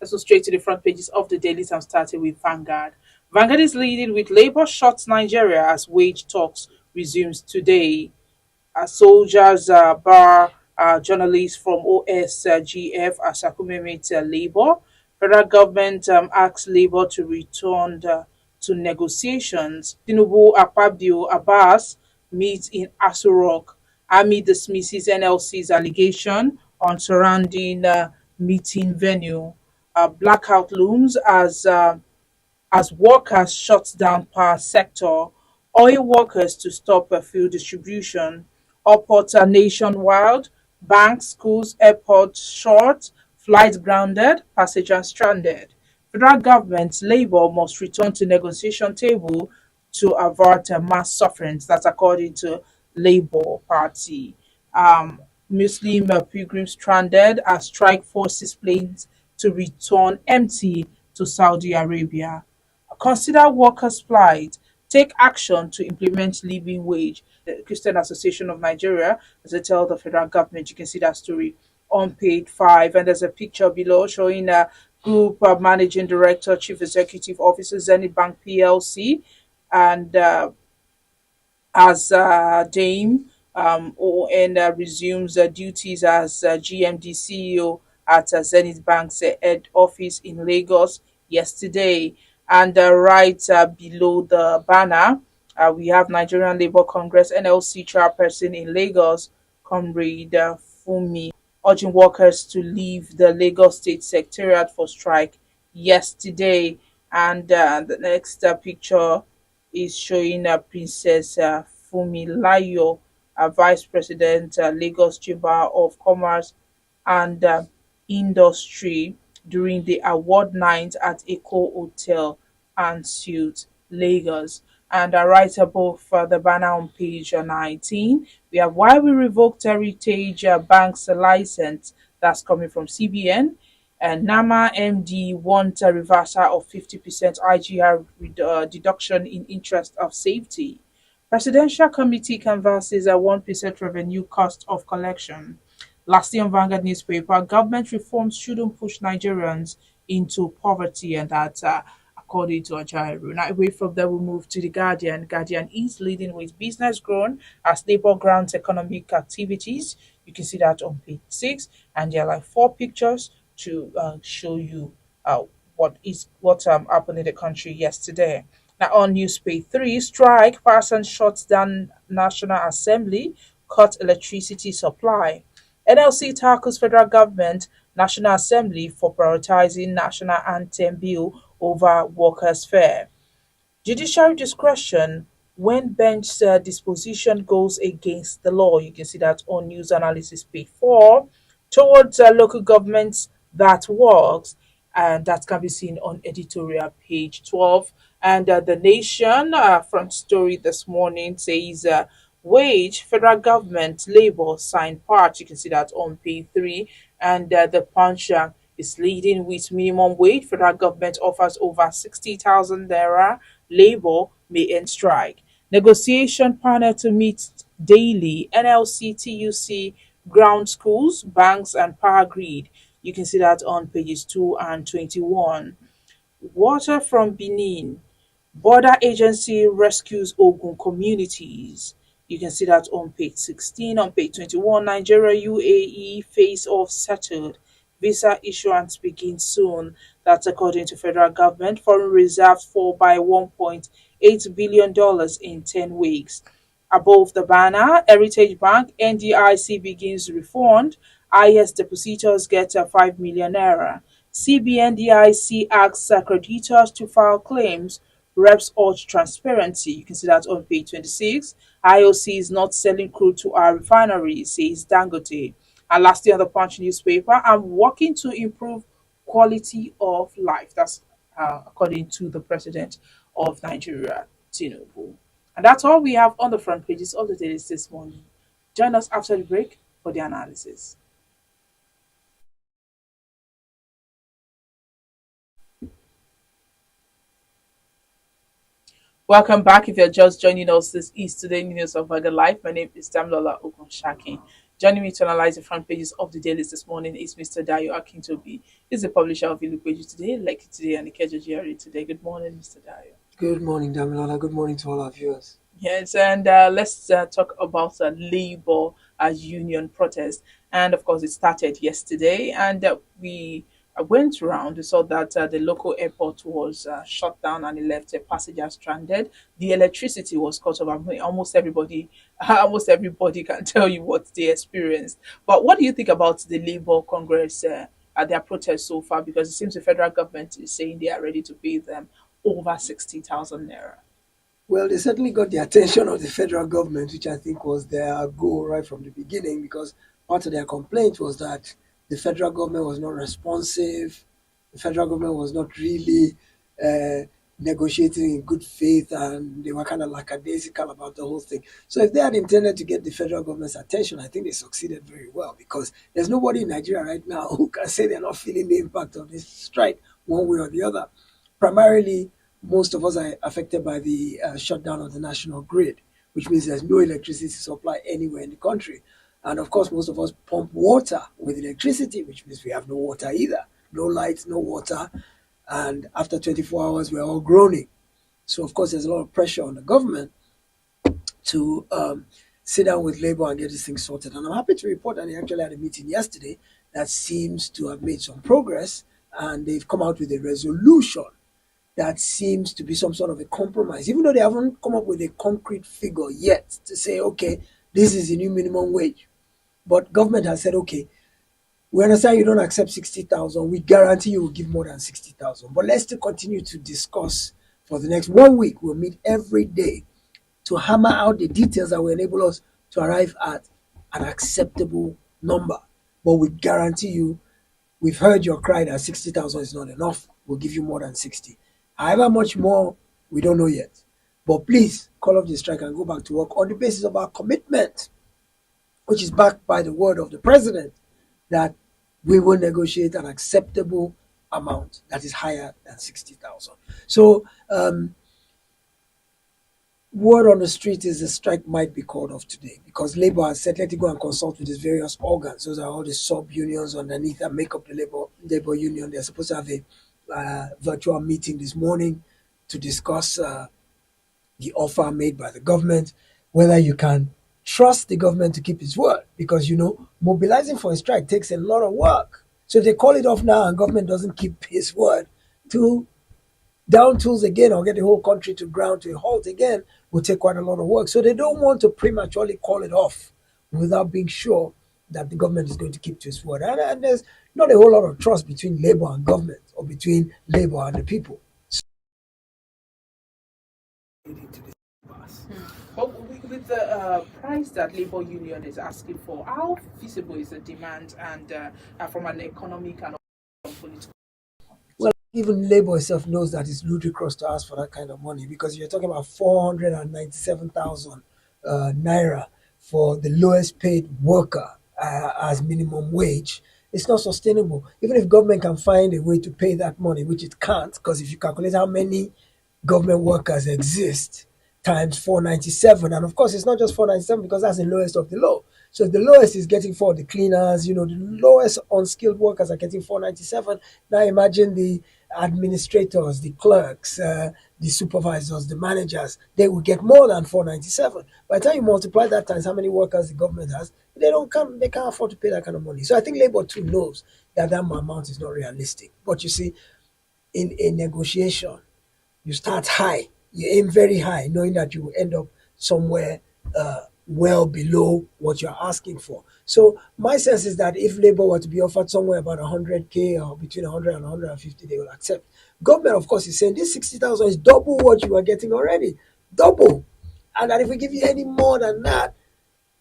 Let's go straight to the front pages of the dailies. I'm starting with Vanguard. Vanguard is leading with Labour shorts Nigeria as wage talks resumes today. Soldiers bar journalists from OSGF as accumulate Labour. Federal government asks Labour to return to negotiations. Tinubu Akpabio Abbas meet in Aso Rock. Army dismisses NLC's allegation on surrounding meeting venue. Blackout looms as workers shut down power sector, oil workers to stop fuel distribution, airports are nationwide, banks, schools, airports short, flights grounded, passengers stranded. Federal government Labour must return to negotiation table to avert mass sufferings. That's according to Labour Party. Um, Muslim pilgrims stranded as strike forces planes to return empty to Saudi Arabia. Consider workers' plight. Take action to implement living wage. The Christian Association of Nigeria, as they tell the federal government, you can see that story on page 5. And there's a picture below showing a group managing director, chief executive officer, Zenith Bank PLC, and as Dame ON resumes duties as GMD CEO at Zenith Bank's head office in Lagos yesterday. And right below the banner, we have Nigerian Labour Congress NLC chairperson in Lagos, Comrade Fumi, urging workers to leave the Lagos State Secretariat for strike yesterday. And the next picture is showing Princess Fumilayo, Vice President, Lagos Chamber of Commerce and Industry during the award night at Eco Hotel and Suites, Lagos. And right above the banner on page 19, we have why we revoked Heritage Bank's license. That's coming from CBN. And NAMA MD wants a reversal of 50% IGR deduction in interest of safety. Presidential Committee canvasses a 1% revenue cost of collection. Lastly, on Vanguard newspaper, government reforms shouldn't push Nigerians into poverty, and that's according to Ajaero. Now, away from there, we move to the Guardian. Guardian is leading with business grown as Labour grants economic activities. You can see that on page 6, and there are like 4 pictures to show you what happened in the country yesterday. Now, on newspaper 3, strike, Parson shuts down National Assembly, cut electricity supply. NLC tackles federal government National Assembly for prioritizing national anthem bill over workers' fare. Judiciary discretion when bench disposition goes against the law. You can see that on news analysis page 4. Towards local governments that works, and that can be seen on editorial page 12. And the Nation front story this morning says wage, federal government, Labour sign part. You can see that on page 3. And the Punch is leading with minimum wage. Federal government offers over 60,000 naira. Labour may end strike. Negotiation panel to meet daily. NLC, TUC, ground schools, banks, and power grid. You can see that on pages 2 and 21. Water from Benin. Border agency rescues Ogun communities. You can see that on page 16. On page 21, Nigeria UAE face off settled. Visa issuance begins soon. That's according to federal government. Foreign reserves fall by $1.8 billion in 10 weeks. Above the banner, Heritage Bank, NDIC begins refund. IS depositors get a 5 million naira. CBNDIC asks creditors to file claims. Reps urge transparency. You can see that on page 26. IOC is not selling crude to our refinery, says Dangote. And lastly, on the Punch newspaper, I'm working to improve quality of life. That's according to the president of Nigeria, Tinubu. And that's all we have on the front pages of the dailies this morning. Join us after the break for the analysis. Welcome back. If you're just joining us, this is today news of Vaga Life. My name is Damlola Ogunshaki. Joining me to analyze the front pages of the dailies this morning is Mr. Dayo Akintobi. He's the publisher of Ilupeju Today, Lekki Today, and Ikeja GRA Today. Good morning, Mr. Dayo. Good morning, Damilola. Good morning to all our viewers. Yes, and let's talk about the labor union protest. And of course, it started yesterday, and we went around. We saw that the local airport was shut down and it left passengers stranded. The electricity was cut off. I mean, almost everybody, almost everybody can tell you what they experienced. But what do you think about the Labour Congress? Their protest so far, because it seems the federal government is saying they are ready to pay them over 60,000 naira. Well, they certainly got the attention of the federal government, which I think was their goal right from the beginning, because part of their complaint was that the federal government was not responsive, the federal government was not really uh, negotiating in good faith, and they were kind of lackadaisical about the whole thing. So, if they had intended to get the federal government's attention, I think they succeeded very well, because there's nobody in Nigeria right now who can say they're not feeling the impact of this strike one way or the other. Primarily, most of us are affected by the shutdown of the national grid, which means there's no electricity supply anywhere in the country. And of course, most of us pump water with electricity, which means we have no water either. No light, no water. And after 24 hours, we're all groaning. So, of course, there's a lot of pressure on the government to sit down with Labour and get this thing sorted. And I'm happy to report that they actually had a meeting yesterday that seems to have made some progress. And they've come out with a resolution that seems to be some sort of a compromise, even though they haven't come up with a concrete figure yet to say, okay, this is the new minimum wage. But government has said, okay, we understand you don't accept 60,000. We guarantee you will give more than 60,000. But let's still continue to discuss for the next 1 week. We'll meet every day to hammer out the details that will enable us to arrive at an acceptable number. But we guarantee you, we've heard your cry that 60,000 is not enough. We'll give you more than 60. However much more, we don't know yet. But please call off the strike and go back to work on the basis of our commitment, which is backed by the word of the president, that we will negotiate an acceptable amount that is higher than 60,000. So, word on the street is the strike might be called off today, because Labour has said let it go and consult with its various organs. Those are all the sub unions underneath that make up the Labour Union. They're supposed to have a virtual meeting this morning to discuss the offer made by the government, whether you can trust the government to keep its word, because mobilizing for a strike takes a lot of work. So if they call it off now and government doesn't keep his word, to down tools again or get the whole country to ground to a halt again will take quite a lot of work. So they don't want to prematurely call it off without being sure that the government is going to keep to its word. And there's not a whole lot of trust between Labour and government, or between Labour and the people. But with the price that labor union is asking for, how feasible is the demand, and from an economic and political? Well, even Labour itself knows that it's ludicrous to ask for that kind of money, because you're talking about 497,000 naira for the lowest paid worker as minimum wage. It's not sustainable. Even if government can find a way to pay that money, which it can't, because if you calculate how many government workers exist times 497, and of course it's not just 497 because that's the lowest of the low. So if the lowest is getting for the cleaners, the lowest unskilled workers are getting 497. Now imagine the administrators, the clerks, the supervisors, the managers, they will get more than 497. By the time you multiply that times how many workers the government has, they can't afford to pay that kind of money. So I think Labour too knows that amount is not realistic. But you see, in a negotiation, you start high, you aim very high, knowing that you will end up somewhere well below what you're asking for. So my sense is that if Labour were to be offered somewhere about 100K or between 100 and 150, they will accept. Government, of course, is saying this 60,000 is double what you are getting already, double. And that if we give you any more than that,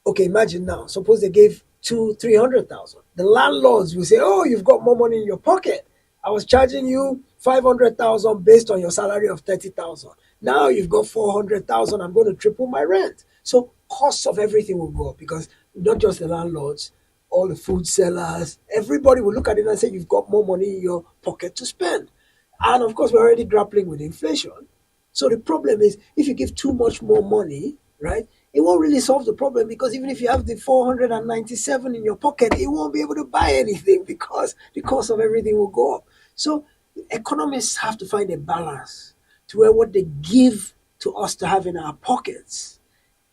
okay, imagine now, suppose they gave 300,000. The landlords will say, oh, you've got more money in your pocket. I was charging you 500,000 based on your salary of 30,000. Now you've got 400,000. I'm going to triple my rent. So costs of everything will go up, because not just the landlords, all the food sellers, everybody will look at it and say you've got more money in your pocket to spend. And of course, we're already grappling with inflation. So the problem is, if you give too much more money, right? it won't really solve the problem, because even if you have the 497 in your pocket, it won't be able to buy anything because the cost of everything will go up. So economists have to find a balance to where what they give to us to have in our pockets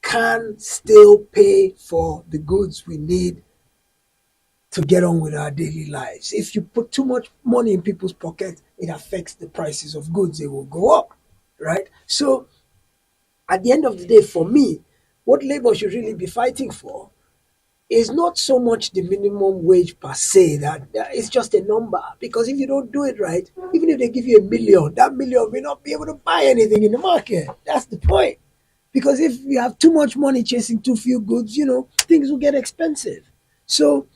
can still pay for the goods we need to get on with our daily lives. If you put too much money in people's pockets, it affects the prices of goods. They will go up, right? So at the end of the day, for me, what labor should really be fighting for is not so much the minimum wage per se, that it's just a number. Because if you don't do it right, even if they give you 1 million, that million may not be able to buy anything in the market. That's the point. Because if you have too much money chasing too few goods, things will get expensive. So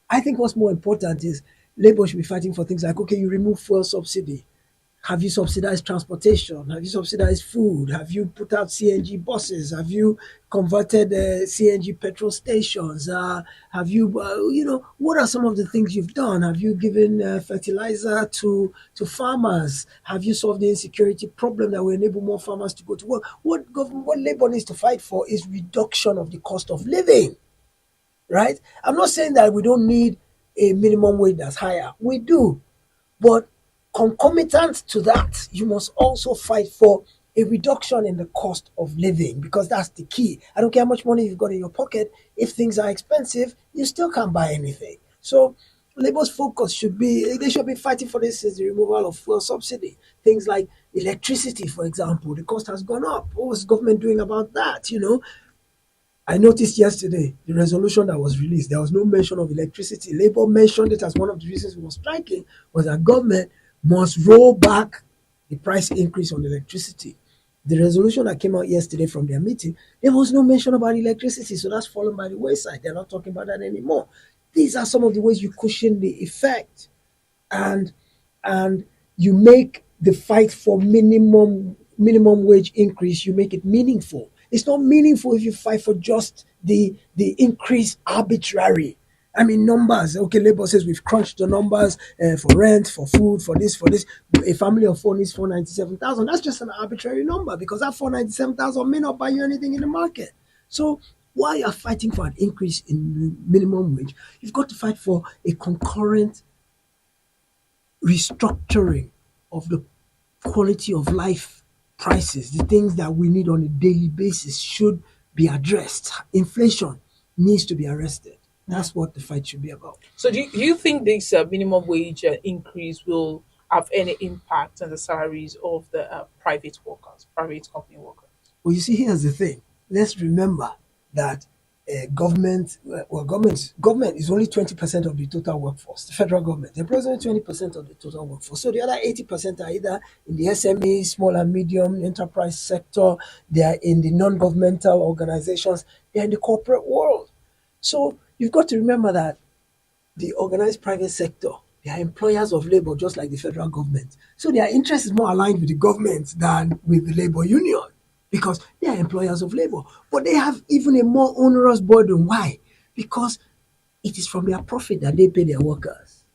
I think what's more important is labor should be fighting for things like, okay, you remove fuel subsidy. Have you subsidized transportation? Have you subsidized food? Have you put out CNG buses? Have you converted CNG petrol stations? What are some of the things you've done? Have you given fertilizer to farmers? Have you solved the insecurity problem that will enable more farmers to go to work? What labor needs to fight for is reduction of the cost of living, right? I'm not saying that we don't need a minimum wage that's higher. We do. But concomitant to that, you must also fight for a reduction in the cost of living, because that's the key. I don't care how much money you've got in your pocket. If things are expensive, you still can't buy anything. So Labour's focus they should be fighting for this, is the removal of fuel subsidy. Things like electricity, for example, the cost has gone up. What was the government doing about that? I noticed yesterday the resolution that was released, there was no mention of electricity. Labour mentioned it as one of the reasons we were striking, was that government must roll back the price increase on electricity. The resolution that came out yesterday from their meeting, there was no mention about electricity, so that's fallen by the wayside. They're not talking about that anymore. These are some of the ways you cushion the effect, and you make the fight for minimum wage increase, you make it meaningful. It's not meaningful if you fight for just the increase arbitrary. I mean, numbers. Okay, Labour says we've crunched the numbers for rent, for food, for this, for this. A family of four needs 497,000. That's just an arbitrary number, because that 497,000 may not buy you anything in the market. So while you're fighting for an increase in minimum wage, you've got to fight for a concurrent restructuring of the quality of life prices. The things that we need on a daily basis should be addressed. Inflation needs to be arrested. That's what the fight should be about. So do you think this minimum wage increase will have any impact on the salaries of the private workers, private company workers? Well, you see, here's the thing. Let's remember that government is only 20% of the total workforce. The federal government employs only 20% of the total workforce. So the other 80% are either in the SME, small and medium enterprise sector. They are in the non-governmental organizations. They are in the corporate world. So you've got to remember that the organized private sector, they are employers of labor, just like the federal government. So their interest is more aligned with the government than with the labor union, because they are employers of labor. But they have even a more onerous burden. Why? Because it is from their profit that they pay their workers.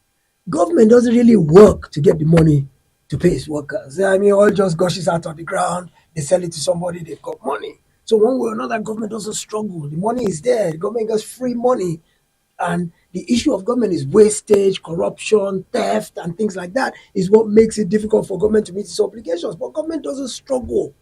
Government doesn't really work to get the money to pay its workers. I mean, all just gushes out of the ground. They sell it to somebody, they've got money. So one way or another, government doesn't struggle. The money is there. The government gets free money. And the issue of government is wastage, corruption, theft, and things like that is what makes it difficult for government to meet its obligations. But government doesn't struggle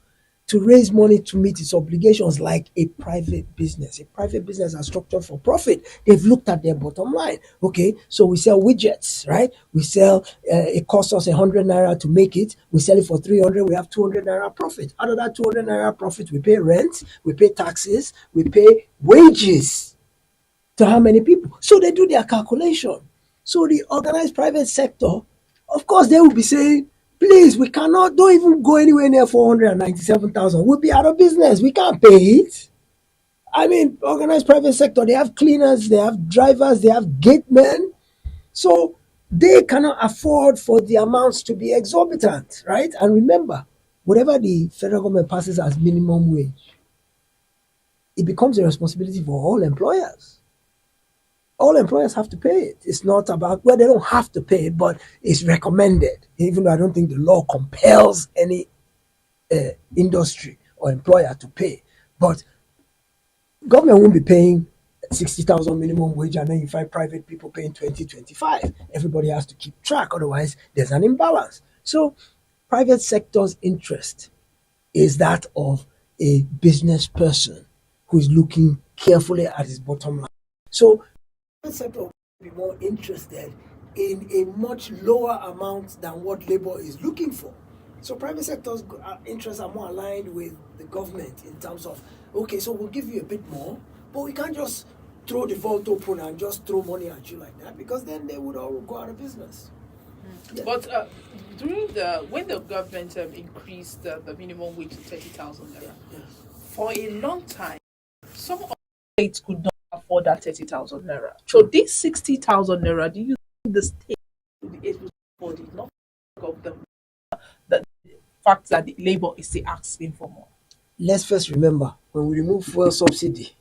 to raise money to meet its obligations like a private business. A private business are structured for profit. They've looked at their bottom line. Okay, so we sell widgets, right? We sell, it costs us 100 naira to make it. We sell it for 300, we have 200 naira profit. Out of that 200 naira profit, we pay rent, we pay taxes, we pay wages to how many people? So they do their calculation. So the organized private sector, of course, they will be saying, please, we cannot, don't even go anywhere near 497,000. We'll be out of business. We can't pay it. I mean, organized private sector, they have cleaners, they have drivers, they have gate men. So they cannot afford for the amounts to be exorbitant, right? And remember, whatever the federal government passes as minimum wage, it becomes a responsibility for all employers. All employers have to pay it. It's not about, well, they don't have to pay it, but it's recommended, even though I don't think the law compels any industry or employer to pay. But Government won't be paying 60,000 minimum wage, and then you find private people paying 20, 25. Everybody has to keep track, otherwise there's an imbalance. So private sector's interest is that of a business person who is looking carefully at his bottom line. So private sector will be more interested in a much lower amount than what labor is looking for. So private sector's interests are more aligned with the government in terms of, okay, so we'll give you a bit more, but we can't just throw the vault open and just throw money at you like that, because then they would all go out of business. Yeah. But during when the government increased the minimum wage to 30,000 naira, Yes. for a long time, some of the states could not afford that 30,000 naira. So this 60,000 naira, do you think the state will be able to afford it? Not of the fact that the labor is still asking for more. Let's first remember, when we remove fuel subsidy,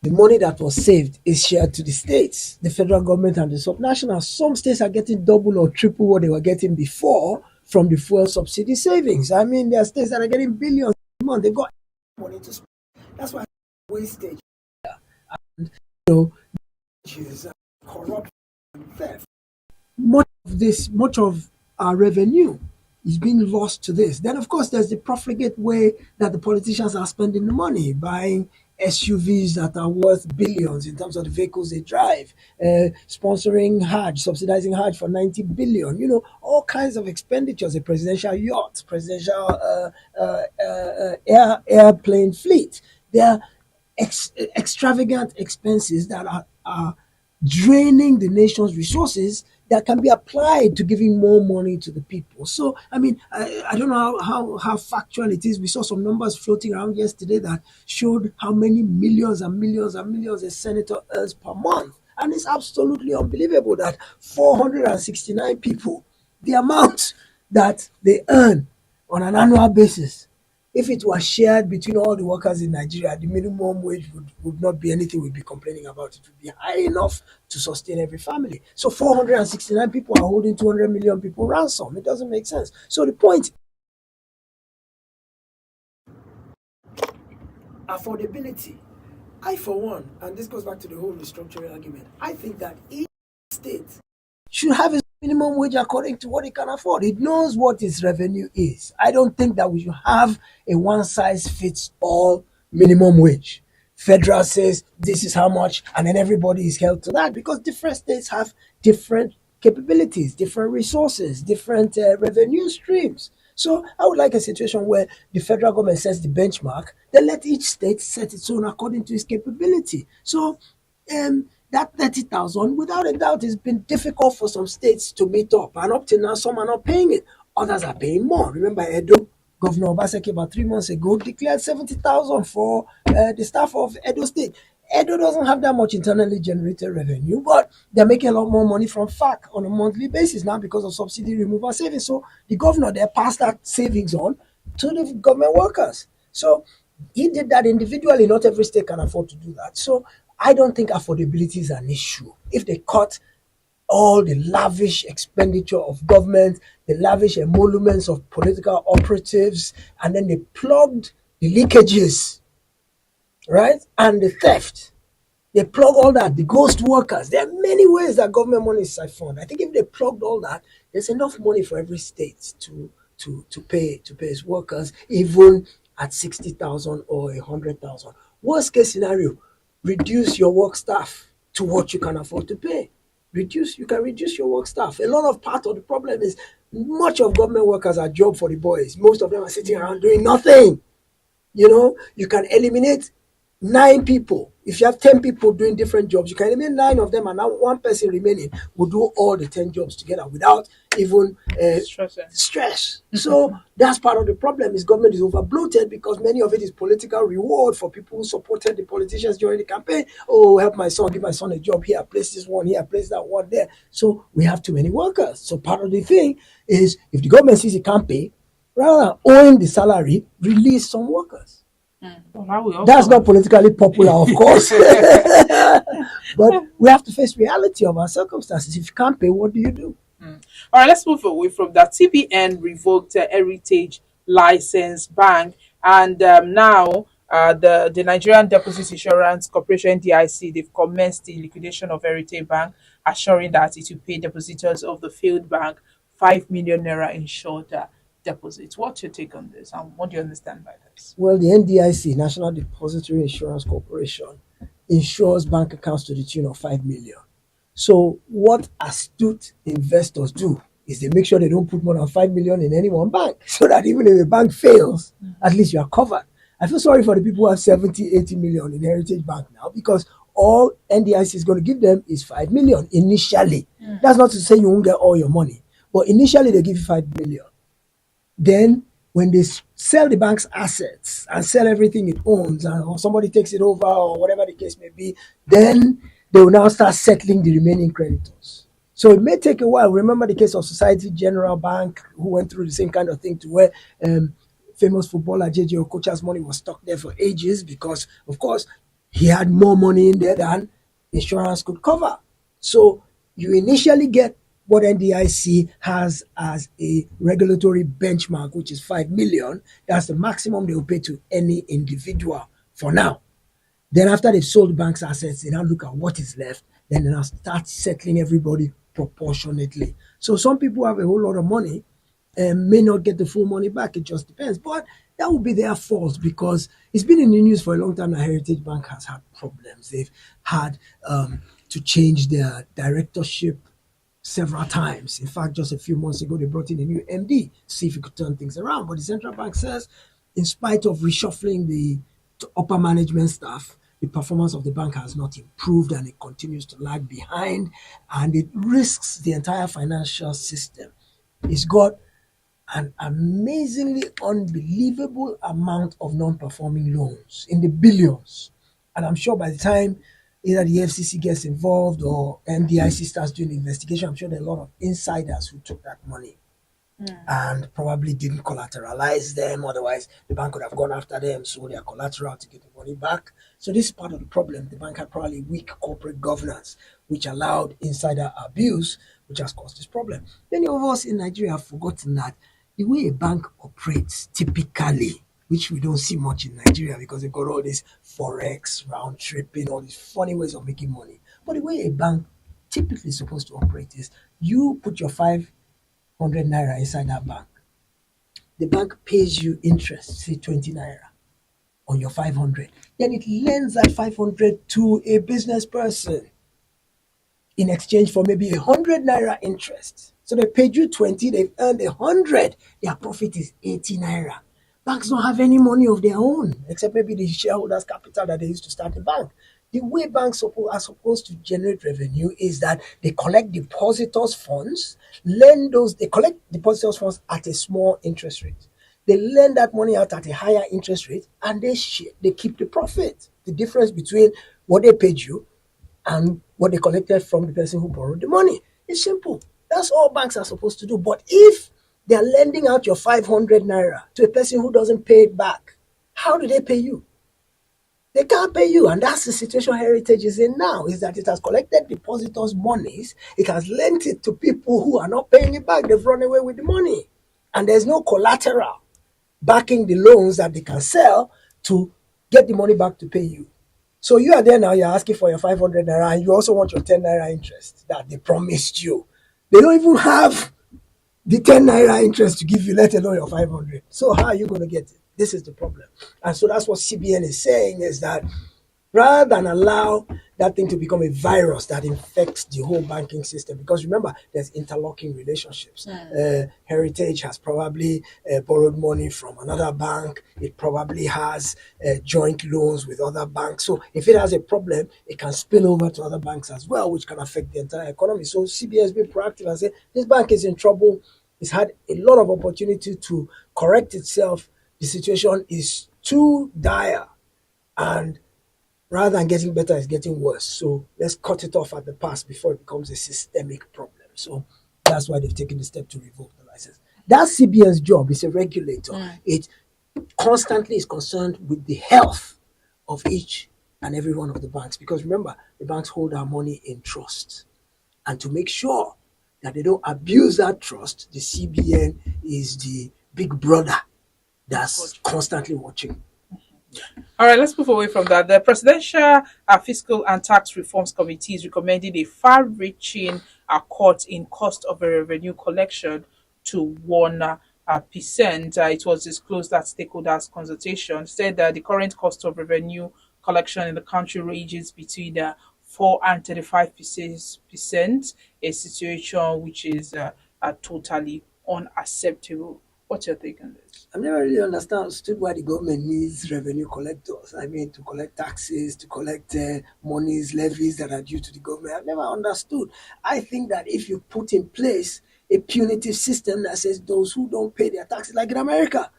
the money that was saved is shared to the states, the federal government, and the subnationals. Some states are getting double or triple what they were getting before from the fuel subsidy savings. I mean, there are states that are getting billions a month. They got money to spend. That's why wastage, you know, is corruption and theft. Much of our revenue is being lost to this. Then, of course, there's the profligate way that the politicians are spending the money, buying SUVs that are worth billions in terms of the vehicles they drive, sponsoring Hajj, subsidizing Hajj for 90 billion, all kinds of expenditures, a presidential yacht, presidential airplane fleet. There are extravagant expenses that are draining the nation's resources that can be applied to giving more money to the people. So, I mean, I don't know how factual it is. We saw some numbers floating around yesterday that showed how many millions and millions and millions a senator earns per month. And it's absolutely unbelievable that 469 people, the amount that they earn on an annual basis, if it was shared between all the workers in Nigeria, the minimum wage would not be anything we'd be complaining about. It would be high enough to sustain every family. So 469 people are holding 200 million people ransom. It doesn't make sense. So the point, affordability. I, for one, and this goes back to the whole restructuring argument, I think that each state should have its minimum wage according to what it can afford. It knows what its revenue is. I don't think that we should have a one size fits all minimum wage. Federal says this is how much, and then everybody is held to that, because different states have different capabilities, different resources, different revenue streams. So I would like a situation where the federal government sets the benchmark, then let each state set its own according to its capability. So that 30,000, without a doubt, it's been difficult for some states to meet up. And up to now, some are not paying it. Others are paying more. Remember, Edo, Governor Obaseki about 3 months ago declared 70,000 for the staff of Edo State. Edo doesn't have that much internally generated revenue, but they're making a lot more money from FAC on a monthly basis now because of subsidy removal savings. So the governor there passed that savings on to the government workers. So he did that individually. Not every state can afford to do that. So I don't think affordability is an issue. If they cut all the lavish expenditure of government, the lavish emoluments of political operatives, and then they plugged the leakages, right? And the theft. They plug all that, the ghost workers. There are many ways that government money is siphoned. I think if they plugged all that, there's enough money for every state to pay its workers, even at 60,000 or 100,000. Worst case scenario, reduce your work staff to what you can afford to pay. You can reduce your work staff. A lot of part of the problem is much of government workers are job for the boys. Most of them are sitting around doing nothing. You can eliminate 9 people. If you have 10 people doing different jobs, you can eliminate 9 of them, and now one person remaining will do all the 10 jobs together without even stress. So that's part of the problem. Is government is over bloated because many of it is political reward for people who supported the politicians during the campaign. Oh, help my son, give my son a job here, place this one here, place that one there. So we have too many workers. So part of the thing is, if the government sees it can't pay, rather than owing the salary, release some workers. Well, That's not politically popular, of course. But we have to face reality of our circumstances. If you can't pay, what do you do? All right, let's move away from that. TBN revoked Heritage License Bank, and now The Nigerian Deposit Insurance Corporation (NDIC) they've commenced the liquidation of Heritage Bank, assuring that it will pay depositors of the failed bank 5 million naira in short deposits. What's your take on this, and what do you understand by this? Well, the NDIC, National Depository Insurance Corporation, insures bank accounts to the tune of 5 million. So, what astute investors do is they make sure they don't put more than 5 million in any one bank so that even if a bank fails, at least you are covered. I feel sorry for the people who have 70, 80 million in Heritage Bank now because all NDIC is going to give them is 5 million initially. That's not to say you won't get all your money, but initially they give you 5 million. Then, when they sell the bank's assets and sell everything it owns, and or somebody takes it over or whatever the case may be, then they will now start settling the remaining creditors. So it may take a while. Remember the case of Society General Bank, who went through the same kind of thing to where famous footballer JJ Okocha's money was stuck there for ages because, of course, he had more money in there than insurance could cover. So you initially get what NDIC has as a regulatory benchmark, which is 5 million. That's the maximum they will pay to any individual for now. Then after they've sold the bank's assets, they now look at what is left. Then they now start settling everybody proportionately. So some people have a whole lot of money and may not get the full money back. It just depends. But that would be their fault because it's been in the news for a long time that Heritage Bank has had problems. They've had to change their directorship several times. In fact, just a few months ago, they brought in a new MD to see if he could turn things around. But the central bank says, in spite of reshuffling the upper management staff, the performance of the bank has not improved and it continues to lag behind and it risks the entire financial system. It's got an amazingly unbelievable amount of non-performing loans in the billions. And I'm sure by the time either the FCC gets involved or NDIC starts doing the investigation, I'm sure there are a lot of insiders who took that money and probably didn't collateralize them. Otherwise, the bank would have gone after them, sold their collateral to get the money back. So this is part of the problem. The bank had probably weak corporate governance, which allowed insider abuse, which has caused this problem. Many of us in Nigeria have forgotten that the way a bank operates typically, which we don't see much in Nigeria because they've got all this forex, round tripping, all these funny ways of making money. But the way a bank typically is supposed to operate is you put your 500 naira inside that bank. The bank pays you interest, say 20 naira on your 500. Then it lends that 500 to a business person in exchange for maybe 100 naira interest. So they paid you 20, they've earned 100. Their profit is 80 naira. Banks don't have any money of their own, except maybe the shareholders' capital that they used to start the bank. The way banks are supposed to generate revenue is that they collect depositors' funds, they collect depositors' funds at a small interest rate. They lend that money out at a higher interest rate and they keep the profit. The difference between what they paid you and what they collected from the person who borrowed the money. It's simple. That's all banks are supposed to do. But if they're lending out your 500 naira to a person who doesn't pay it back, how do they pay you? They can't pay you. And that's the situation Heritage is in now, is that it has collected depositors' monies. It has lent it to people who are not paying it back. They've run away with the money. And there's no collateral backing the loans that they can sell to get the money back to pay you. So you are there now, you're asking for your 500 naira and you also want your 10 naira interest that they promised you. They don't even have the 10 naira interest to give you, let alone your 500. So how are you going to get it? This is the problem. And so that's what CBN is saying, is that rather than allow that thing to become a virus that infects the whole banking system, because remember, there's interlocking relationships. Heritage has probably borrowed money from another bank. It probably has joint loans with other banks. So if it has a problem, it can spill over to other banks as well, which can affect the entire economy. So CBN has been proactive and said, this bank is in trouble. It's had a lot of opportunity to correct itself. The situation is too dire, and rather than getting better, it's getting worse. So let's cut it off at the pass before it becomes a systemic problem. So that's why they've taken the step to revoke the license. That's CBN's job. It's a regulator. It constantly is concerned with the health of each and every one of the banks. Because remember, the banks hold our money in trust. And to make sure that they don't abuse that trust, the CBN is the big brother that's constantly watching. All right, let's move away from that. The Presidential Fiscal and Tax Reforms Committee is recommending a far-reaching cut in cost of a revenue collection to 1%. It was disclosed at stakeholders consultation. Said that the current cost of revenue collection in the country ranges between 4 and 35%, a situation which is totally unacceptable. What's your take on this? I've never really understood why the government needs revenue collectors. I mean, to collect taxes, to collect monies, levies that are due to the government. I've never understood. I think that if you put in place a punitive system that says those who don't pay their taxes, like in America,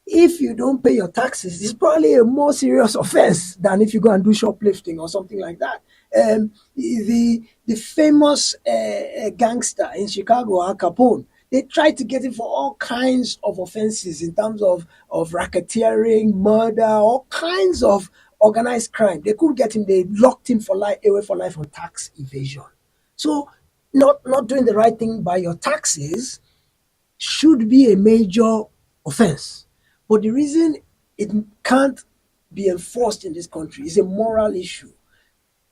if you don't pay your taxes, it's probably a more serious offense than if you go and do shoplifting or something like that. The famous gangster in Chicago, Al Capone, they tried to get him for all kinds of offenses in terms of racketeering, murder, all kinds of organized crime. They couldn't get him. They locked him for life, away for life on tax evasion. So, not doing the right thing by your taxes should be a major offense. But the reason it can't be enforced in this country is a moral issue.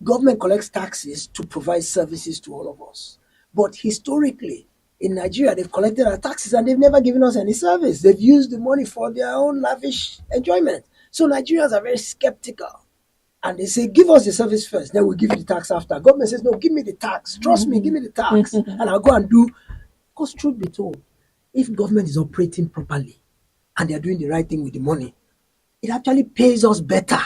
Government collects taxes to provide services to all of us. But historically, in Nigeria, they've collected our taxes and they've never given us any service. They've used the money for their own lavish enjoyment. So Nigerians are very skeptical. And they say, give us the service first, then we'll give you the tax after. Government says, no, give me the tax. Trust me, give me the tax. And I'll go and do. Because truth be told, if government is operating properly and they're doing the right thing with the money, it actually pays us better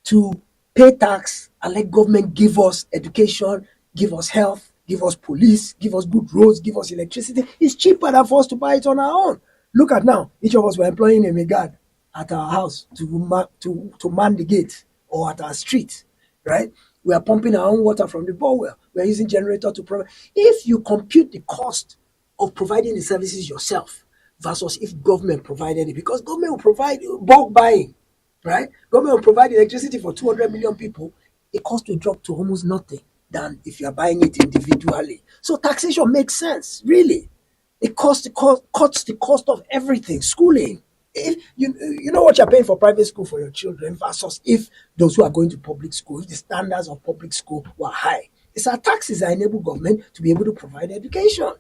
to pay tax and let government give us education, give us health, give us police, give us good roads, give us electricity. It's cheaper than for us to buy it on our own. Look at now, each of us were employing a megad at our house to man the gate or at our street, right? We are pumping our own water from the borewell. We are using generator to provide. If you compute the cost of providing the services yourself versus if government provided it, because government will provide bulk buying, right? Government will provide electricity for 200 million people. The cost will drop to almost nothing than if you are buying it individually. So taxation makes sense, really. Cuts the cost of everything, schooling. If you know what you're paying for private school for your children versus if those who are going to public school, if the standards of public school were high. It's our taxes that enable government to be able to provide education.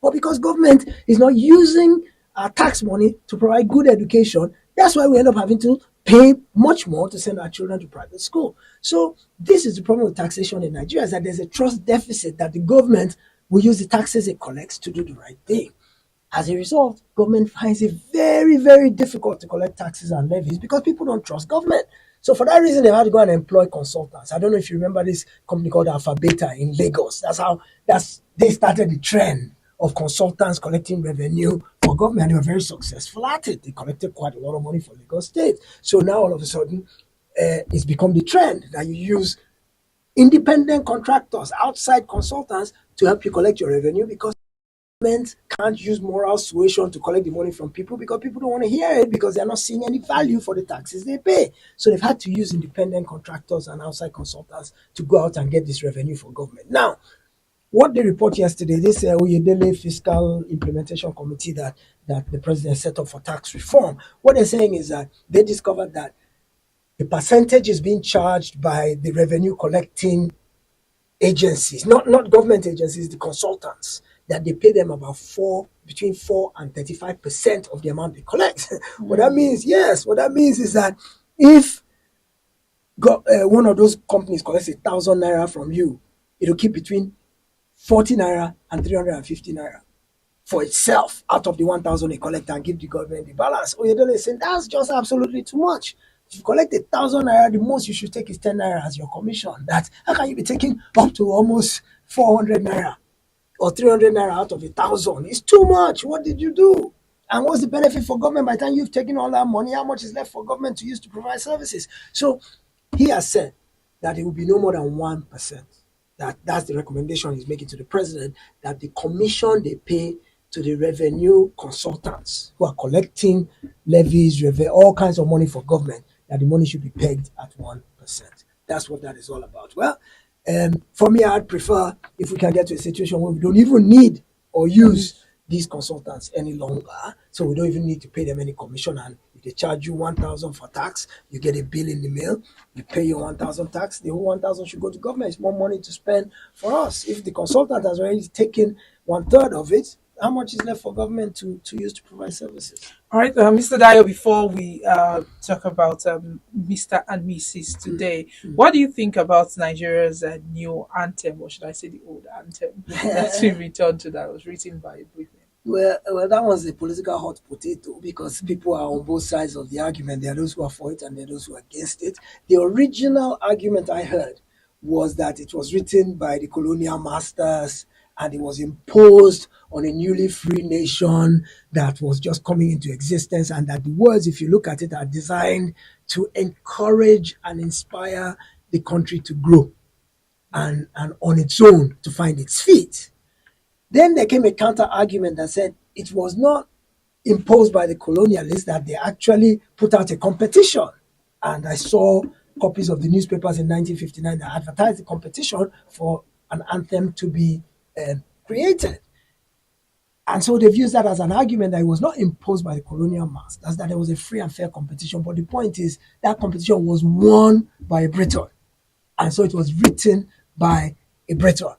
But because government is not using our tax money to provide good education, that's why we end up having to pay much more to send our children to private school. So this is the problem with taxation in Nigeria, is that there's a trust deficit that the government will use the taxes it collects to do the right thing. As a result, government finds it very, very difficult to collect taxes and levies because people don't trust government. So for that reason, they had to go and employ consultants. I don't know if you remember this company called Alpha Beta in Lagos. They started the trend of consultants collecting revenue for government. And they were very successful at it. They collected quite a lot of money for Lagos State. So now all of a sudden, it's become the trend that you use independent contractors, outside consultants to help you collect your revenue because government can't use moral suasion to collect the money from people because people don't want to hear it because they're not seeing any value for the taxes they pay. So they've had to use independent contractors and outside consultants to go out and get this revenue for government. Now, what they report yesterday, this Oyedele Fiscal Implementation Committee that the president set up for tax reform, what they're saying is that they discovered that the percentage is being charged by the revenue collecting agencies, not government agencies, the consultants, that they pay them about between 4 and 35% of the amount they collect. What that means is that if one of those companies collects 1,000 naira from you, it'll keep between 40 naira and 350 naira for itself out of the 1,000 they collect and give the government the balance. Oyedele is saying that's just absolutely too much. If you collect 1,000 naira, the most you should take is 10 naira as your commission. How can you be taking up to almost 400 naira or 300 naira out of 1,000? It's too much. What did you do? And what's the benefit for government by the time you've taken all that money? How much is left for government to use to provide services? So he has said that it will be no more than 1%. That's the recommendation he's making to the president, that the commission they pay to the revenue consultants who are collecting levies, all kinds of money for government, that the money should be pegged at 1%. That's what that is all about. Well, for me, I'd prefer if we can get to a situation where we don't even need or use these consultants any longer, so we don't even need to pay them any commission, and They charge you 1,000 for tax. You get a bill in the mail. You pay your 1,000 tax. The whole 1,000 should go to government. It's more money to spend for us. If the consultant has already taken one third of it, how much is left for government to use to provide services? All right, Mr. Dio, before we talk about Mr. and Mrs. today, what do you think about Nigeria's new anthem, or should I say the old anthem that we returned to that was written by a Britney? That was a political hot potato because people are on both sides of the argument. There are those who are for it and there are those who are against it. The original argument I heard was that it was written by the colonial masters and it was imposed on a newly free nation that was just coming into existence, and that the words, if you look at it, are designed to encourage and inspire the country to grow and on its own to find its feet. Then there came a counter argument that said it was not imposed by the colonialists, that they actually put out a competition. And I saw copies of the newspapers in 1959 that advertised the competition for an anthem to be created. And so they've used that as an argument that it was not imposed by the colonial masters, that there was a free and fair competition. But the point is that competition was won by a Briton. And so it was written by a Briton.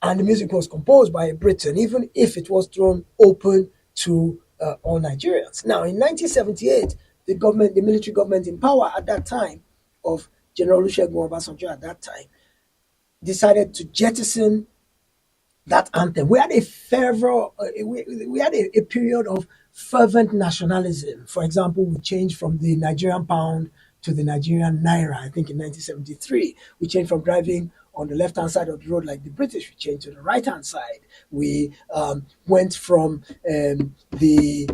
And the music was composed by a Briton, even if it was thrown open to all Nigerians. Now, in 1978, the military government in power at that time of General Olusegun Obasanjo at that time, decided to jettison that anthem. We had a fervor, we had a period of fervent nationalism. For example, we changed from the Nigerian pound to the Nigerian naira, I think in 1973. We changed from driving on the left-hand side of the road like the British. We changed to the right-hand side. We went from the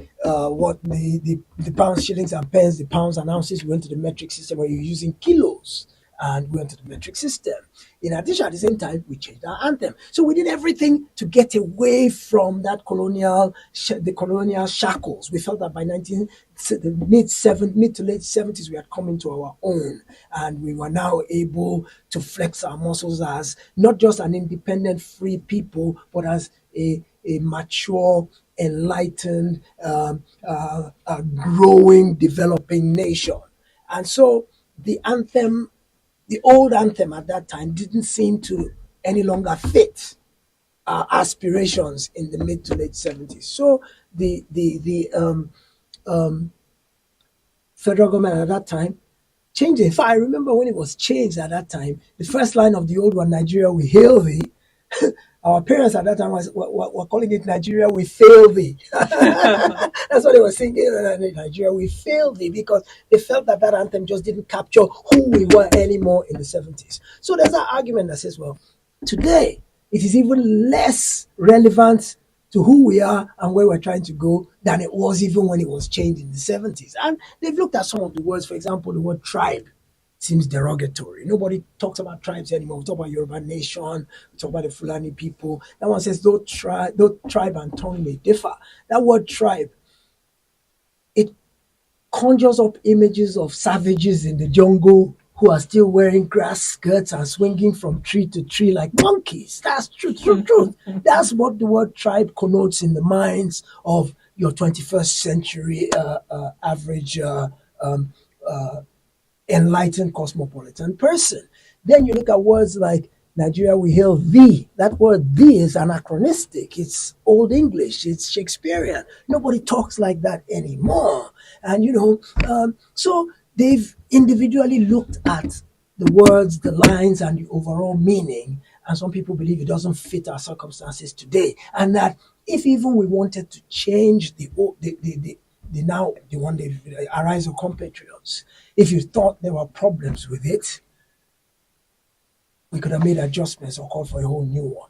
pounds, shillings, and pence, the pounds and ounces. We went to the metric system where you're using kilos, and we went to the metric system. In addition, at the same time, we changed our anthem. So we did everything to get away from that the colonial shackles. We felt that by mid to late 70s, we had come into our own, and we were now able to flex our muscles as not just an independent, free people, but as a mature, enlightened, growing, developing nation. And so the old anthem at that time didn't seem to any longer fit our aspirations in the mid to late 70s. So the federal government at that time changed it. In fact, I remember when it was changed at that time, the first line of the old one, Nigeria, we hail thee. Our parents at that time were calling it Nigeria, we fail thee. That's what they were singing, Nigeria, we fail thee, because they felt that anthem just didn't capture who we were anymore in the 70s. So there's an argument that says, well, today it is even less relevant to who we are and where we're trying to go than it was even when it was changed in the 70s. And they've looked at some of the words. For example, the word tribe seems derogatory. Nobody talks about tribes anymore. We talk about Yoruba nation, we talk about the Fulani people. That one says, though tribe and tongue may differ. That word tribe, it conjures up images of savages in the jungle who are still wearing grass skirts and swinging from tree to tree like monkeys. That's true. That's what the word tribe connotes in the minds of your 21st century average enlightened cosmopolitan person. Then you look at words like Nigeria, we hail thee. That word thee is anachronistic. It's Old English. It's Shakespearean. Nobody talks like that anymore. And, so they've individually looked at the words, the lines, and the overall meaning. And some people believe it doesn't fit our circumstances today. And that if even we wanted to change the Arise of Compatriots, if you thought there were problems with it, we could have made adjustments or called for a whole new one.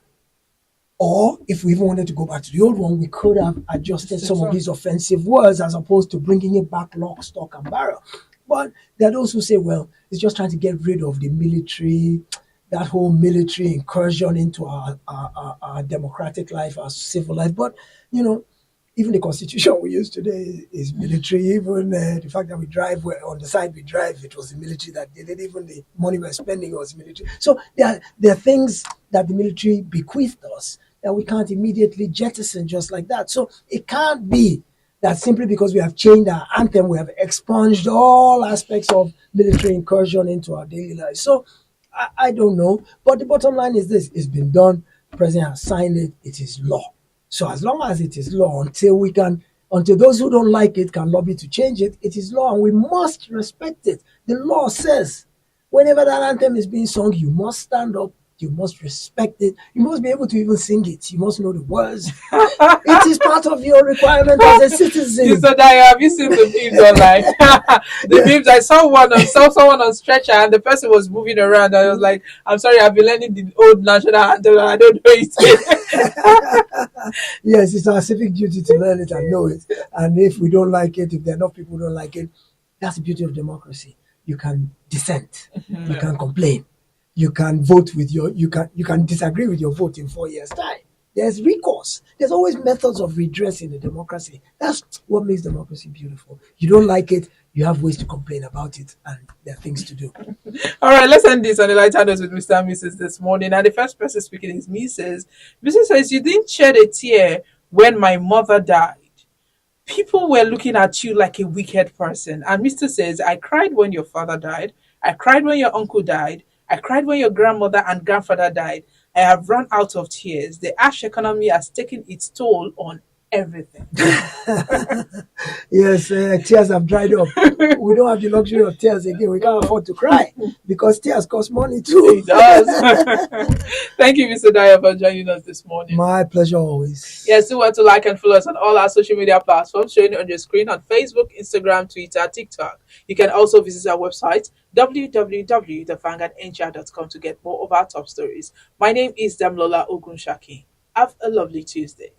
Or if we even wanted to go back to the old one, we could have adjusted some of these offensive words as opposed to bringing it back lock, stock, and barrel. But there are those who say, well, it's just trying to get rid of the military, that whole military incursion into our democratic life, our civil life. But, even the constitution we use today is military. Even the fact that we drive, on the side we drive, it was the military that did it. Even the money we're spending was military. So there are things that the military bequeathed us that we can't immediately jettison just like that. So it can't be that simply because we have changed our anthem, we have expunged all aspects of military incursion into our daily lives. So I don't know. But the bottom line is this: it's been done. The president has signed it. It is law. So as long as it is law, until those who don't like it can lobby to change it, it is law, and we must respect it. The law says whenever that anthem is being sung, you must stand up, you must respect it, you must be able to even sing it, you must know the words. It is part of your requirement as a citizen. So Daya, have you seen the memes online? The memes, saw someone on stretcher and the person was moving around. I was like, I'm sorry, I've been learning the old national anthem and I don't know it. Yes, it's our civic duty to learn it and know it. And if we don't like it, if there are enough people who don't like it, that's the beauty of democracy. You can dissent, you can complain, you can vote with you can disagree with your vote in 4 years' time. There's recourse. There's always methods of redress in a democracy. That's what makes democracy beautiful. You don't like it, you have ways to complain about it, and there are things to do. All right, let's end this on the lighter note with Mr. and Mrs. this morning. And the first person speaking is Mrs. Mrs. says, you didn't shed a tear when my mother died. People were looking at you like a wicked person. And Mr. says, I cried when your father died. I cried when your uncle died. I cried when your grandmother and grandfather died. I have run out of tears. The ash economy has taken its toll on everything. Yes, tears have dried up. We don't have the luxury of tears again. We can't afford to cry because tears cost money too. It does. Thank you, Mr. Dyer, for joining us this morning. My pleasure always. Yes, do want to like and follow us on all our social media platforms showing on your screen on Facebook, Instagram, Twitter, TikTok. You can also visit our website www.vanguardnhr.com to get more of our top stories. My name is Damlola Ogunshaki. Have a lovely Tuesday.